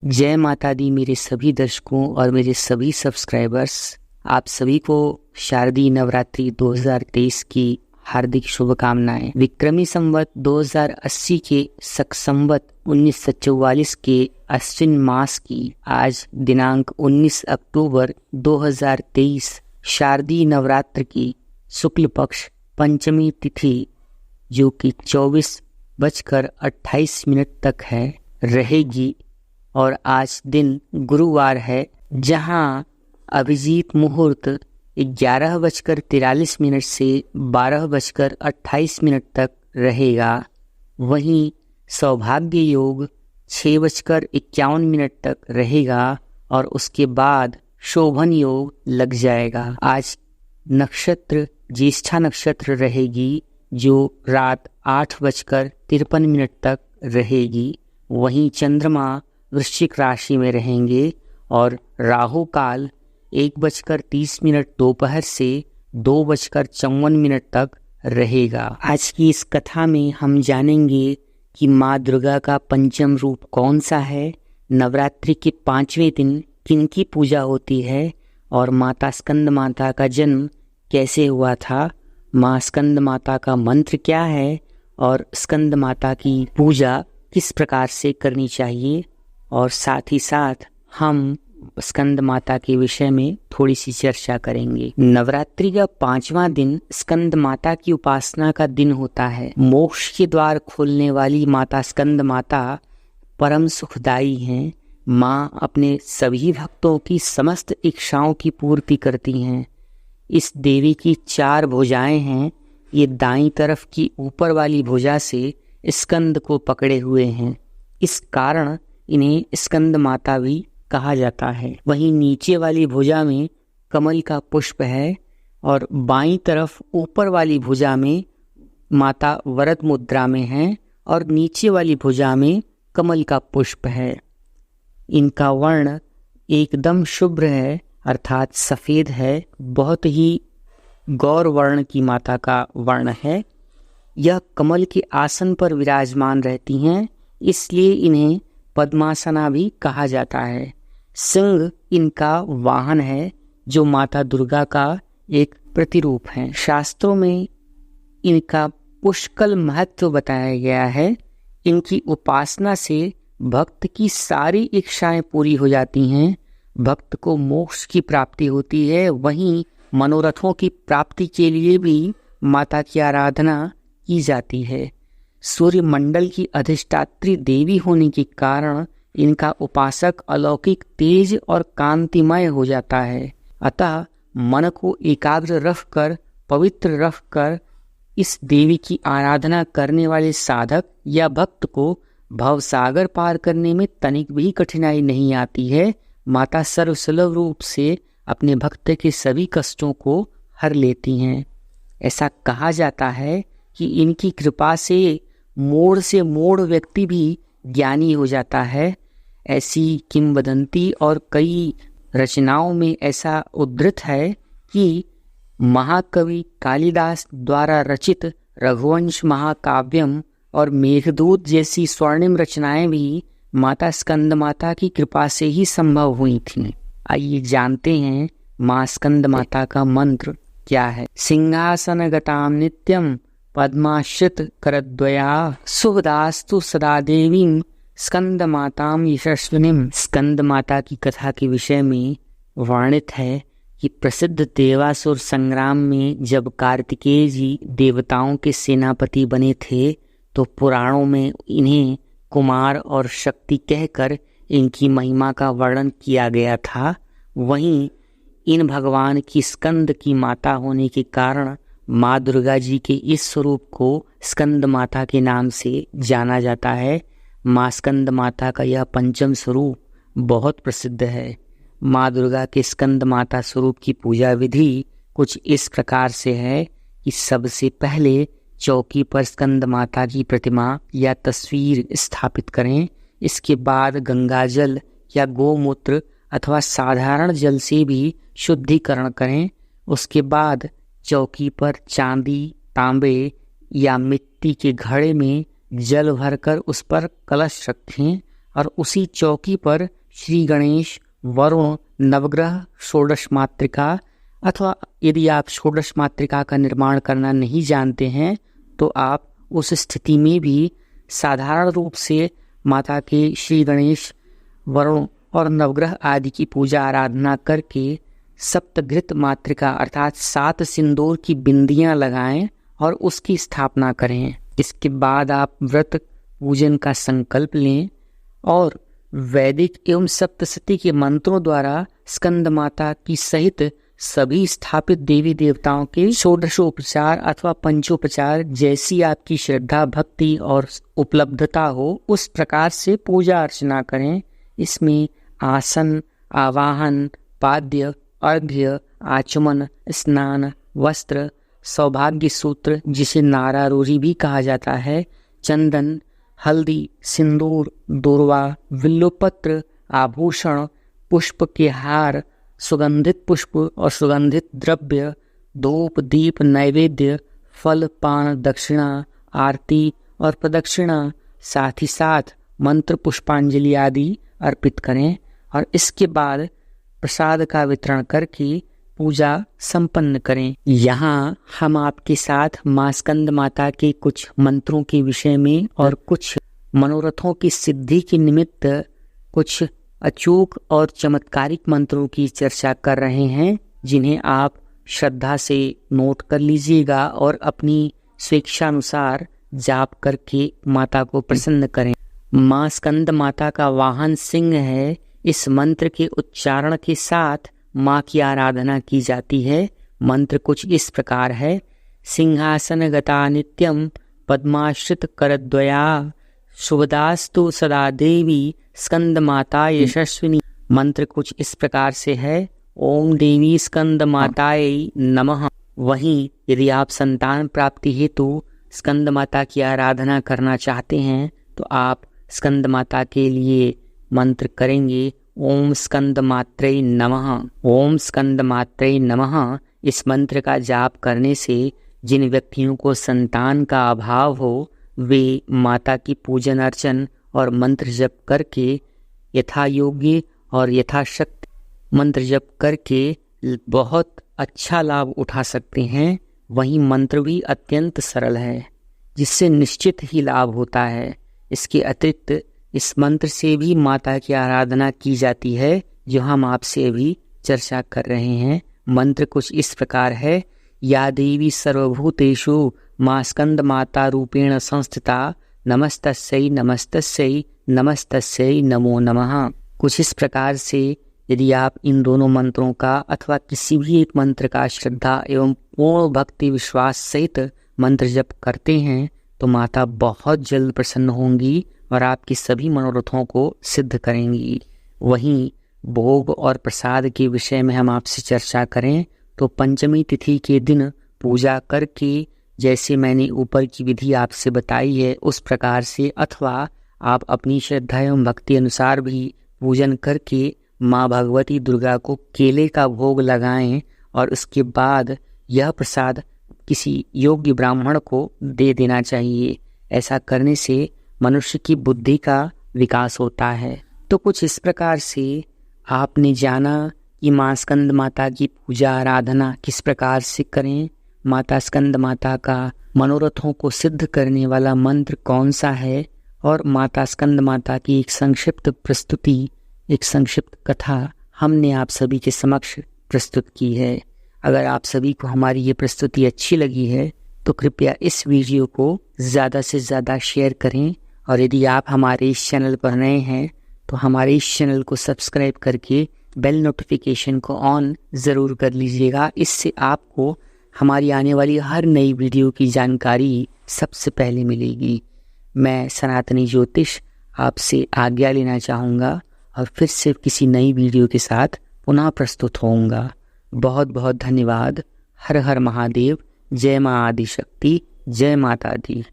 जय माता दी मेरे सभी दर्शकों और मेरे सभी सब्सक्राइबर्स। आप सभी को शारदीय नवरात्रि 2023 की हार्दिक शुभकामनाएं। विक्रमी संवत 2080 के शक संवत 1944 के अश्विन मास की आज दिनांक 19 अक्टूबर 2023 शारदीय नवरात्र की शुक्ल पक्ष पंचमी तिथि जो कि 24:28 तक है रहेगी। और आज दिन गुरुवार है, जहां अभिजीत मुहूर्त 11:43 से 12:28 तक रहेगा। वहीं सौभाग्य योग 6:51 तक रहेगा और उसके बाद शोभन योग लग जाएगा। आज नक्षत्र ज्येष्ठा नक्षत्र रहेगी जो रात 8:53 तक रहेगी। वहीं चंद्रमा वृश्चिक राशि में रहेंगे और राहु काल 1:30 दोपहर से 2:54 तक रहेगा। आज की इस कथा में हम जानेंगे कि माँ दुर्गा का पंचम रूप कौन सा है, नवरात्रि के 5वें दिन किनकी पूजा होती है और माता स्कंद माता का जन्म कैसे हुआ था, माँ स्कंद माता का मंत्र क्या है और स्कंद माता की पूजा किस प्रकार से करनी चाहिए। और साथ ही साथ हम स्कंद माता के विषय में थोड़ी सी चर्चा करेंगे। नवरात्रि का 5वां दिन स्कंद माता की उपासना का दिन होता है। मोक्ष के द्वार खोलने वाली माता स्कंद माता परम सुखदाई हैं। माँ अपने सभी भक्तों की समस्त इच्छाओं की पूर्ति करती हैं। इस देवी की 4 भुजाएं हैं। ये दाईं तरफ की ऊपर वाली भुजा से स्कंद को पकड़े हुए हैं, इस कारण इन्हें स्कंद माता भी कहा जाता है। वहीं नीचे वाली भुजा में कमल का पुष्प है और बाईं तरफ ऊपर वाली भुजा में माता वरद मुद्रा में है और नीचे वाली भुजा में कमल का पुष्प है। इनका वर्ण एकदम शुभ्र है, अर्थात सफ़ेद है। बहुत ही गौर वर्ण की माता का वर्ण है। यह कमल के आसन पर विराजमान रहती हैं, इसलिए इन्हें पद्मासना भी कहा जाता है। सिंह इनका वाहन है जो माता दुर्गा का एक प्रतिरूप है। शास्त्रों में इनका पुष्कल महत्व बताया गया है। इनकी उपासना से भक्त की सारी इच्छाएं पूरी हो जाती हैं, भक्त को मोक्ष की प्राप्ति होती है। वहीं मनोरथों की प्राप्ति के लिए भी माता की आराधना की जाती है। सूर्य मंडल की अधिष्ठात्री देवी होने के कारण इनका उपासक अलौकिक तेज और कांतिमय हो जाता है। अतः मन को एकाग्र रखकर, पवित्र रखकर इस देवी की आराधना करने वाले साधक या भक्त को भवसागर पार करने में तनिक भी कठिनाई नहीं आती है। माता सर्वसुलभ रूप से अपने भक्त के सभी कष्टों को हर लेती हैं। ऐसा कहा जाता है कि इनकी कृपा से मोड़ व्यक्ति भी ज्ञानी हो जाता है। ऐसी किंवदंती और कई रचनाओं में ऐसा उद्धृत है कि महाकवि कालिदास द्वारा रचित रघुवंश महाकाव्यम और मेघदूत जैसी स्वर्णिम रचनाएं भी माता स्कंद माता की कृपा से ही संभव हुई थीं। आइए जानते हैं माँ स्कंद माता का मंत्र क्या है। सिंहासन गताम नित्यम पद्माश्रित करद्वया सुहदास्तु सदा देवीं स्कंद माताम यशस्विनीम। स्कंद माता की कथा के विषय में वर्णित है कि प्रसिद्ध देवासुर संग्राम में जब कार्तिकेय जी देवताओं के सेनापति बने थे तो पुराणों में इन्हें कुमार और शक्ति कहकर इनकी महिमा का वर्णन किया गया था। वहीं इन भगवान की स्कंद की माता होने के कारण माँ दुर्गा जी के इस स्वरूप को स्कंद माता के नाम से जाना जाता है। माँ स्कंद माता का यह पंचम स्वरूप बहुत प्रसिद्ध है। माँ दुर्गा के स्कंद माता स्वरूप की पूजा विधि कुछ इस प्रकार से है कि सबसे पहले चौकी पर स्कंद माता की प्रतिमा या तस्वीर स्थापित करें। इसके बाद गंगाजल या गोमूत्र अथवा साधारण जल से भी शुद्धिकरण करें। उसके बाद चौकी पर चांदी, तांबे या मिट्टी के घड़े में जल भरकर उस पर कलश रखें और उसी चौकी पर श्री गणेश, वरुण, नवग्रह, षोडश मातृका, अथवा यदि आप षोडश मातृका का निर्माण करना नहीं जानते हैं तो आप उस स्थिति में भी साधारण रूप से माता के श्री गणेश, वरुण और नवग्रह आदि की पूजा आराधना करके सप्तघृत मातृका अर्थात 7 सिंदूर की बिंदियां लगाएं और उसकी स्थापना करें। इसके बाद आप व्रत पूजन का संकल्प लें और वैदिक एवं सप्तशती के मंत्रों द्वारा स्कंद माता की सहित सभी स्थापित देवी देवताओं के षोडशोपचार अथवा पंचोपचार जैसी आपकी श्रद्धा, भक्ति और उपलब्धता हो उस प्रकार से पूजा अर्चना करें। इसमें आसन, आवाहन, पाद्य, अर्घ्य, आचमन, स्नान, वस्त्र, सौभाग्य सूत्र जिसे नारारोरी भी कहा जाता है, चंदन, हल्दी, सिंदूर, दूर्वा, बिल्वपत्र, आभूषण, पुष्प के हार, सुगंधित पुष्प और सुगंधित द्रव्य, धूप, दीप, नैवेद्य, फल, पान, दक्षिणा, आरती और प्रदक्षिणा, साथ ही साथ मंत्र पुष्पांजलि आदि अर्पित करें और इसके बाद प्रसाद का वितरण करके पूजा संपन्न करें। यहाँ हम आपके साथ मां स्कंद माता के कुछ मंत्रों के विषय में और कुछ मनोरथों की सिद्धि के निमित्त कुछ अचूक और चमत्कारिक मंत्रों की चर्चा कर रहे हैं, जिन्हें आप श्रद्धा से नोट कर लीजिएगा और अपनी स्वेच्छानुसार जाप करके माता को प्रसन्न करें। मां स्कंद माता का वाहन सिंह है। इस मंत्र के उच्चारण के साथ मां की आराधना की जाती है। मंत्र कुछ इस प्रकार है। सिंहासन गता नित्यम पद्माश्रित करद्वया शुभदास्तु सदा देवी स्कंद माता यशस्विनी। मंत्र कुछ इस प्रकार से है। ओम देवी स्कंद माताये नमः। वहीं यदि आप संतान प्राप्ति हेतु स्कंद माता की आराधना करना चाहते हैं तो आप स्कंद माता के लिए मंत्र करेंगे ओम स्कंद मात्रे नमः। ओम स्कंद मात्रे नमः। इस मंत्र का जाप करने से जिन व्यक्तियों को संतान का अभाव हो वे माता की पूजन अर्चन और मंत्र जप करके यथा योग्य और यथाशक्ति मंत्र जप करके बहुत अच्छा लाभ उठा सकते हैं। वहीं मंत्र भी अत्यंत सरल है जिससे निश्चित ही लाभ होता है। इसके अतिरिक्त इस मंत्र से भी माता की आराधना की जाती है जो हम आपसे अभी चर्चा कर रहे हैं। मंत्र कुछ इस प्रकार है। या देवी सर्वभूतेषु मां स्कंद माता रूपेण संस्थिता नमस्तस्यै नमस्तस्यै नमस्तस्यै नमो नमः। कुछ इस प्रकार से यदि आप इन दोनों मंत्रों का अथवा किसी भी एक मंत्र का श्रद्धा एवं पूर्ण भक्ति विश्वास सहित मंत्र जप करते हैं तो माता बहुत जल्द प्रसन्न होंगी और आपकी सभी मनोरथों को सिद्ध करेंगी। वहीं भोग और प्रसाद के विषय में हम आपसे चर्चा करें तो पंचमी तिथि के दिन पूजा करके जैसे मैंने ऊपर की विधि आपसे बताई है उस प्रकार से अथवा आप अपनी श्रद्धा एवं भक्ति अनुसार भी पूजन करके माँ भगवती दुर्गा को केले का भोग लगाएं और उसके बाद यह प्रसाद किसी योग्य ब्राह्मण को दे देना चाहिए। ऐसा करने से मनुष्य की बुद्धि का विकास होता है। तो कुछ इस प्रकार से आपने जाना कि माँ स्कंद माता की पूजा आराधना किस प्रकार से करें, माता स्कंद माता का मनोरथों को सिद्ध करने वाला मंत्र कौन सा है और माता स्कंद माता की एक संक्षिप्त प्रस्तुति, एक संक्षिप्त कथा हमने आप सभी के समक्ष प्रस्तुत की है। अगर आप सभी को हमारी ये प्रस्तुति अच्छी लगी है तो कृपया इस वीडियो को ज़्यादा से ज़्यादा शेयर करें और यदि आप हमारे इस चैनल पर नए हैं तो हमारे इस चैनल को सब्सक्राइब करके बेल नोटिफिकेशन को ऑन ज़रूर कर लीजिएगा। इससे आपको हमारी आने वाली हर नई वीडियो की जानकारी सबसे पहले मिलेगी। मैं सनातनी ज्योतिष आपसे आज्ञा लेना चाहूँगा और फिर से किसी नई वीडियो के साथ पुनः प्रस्तुत होऊंगा। बहुत बहुत धन्यवाद। हर हर महादेव। जय माँ आदिशक्ति। जय माता दी।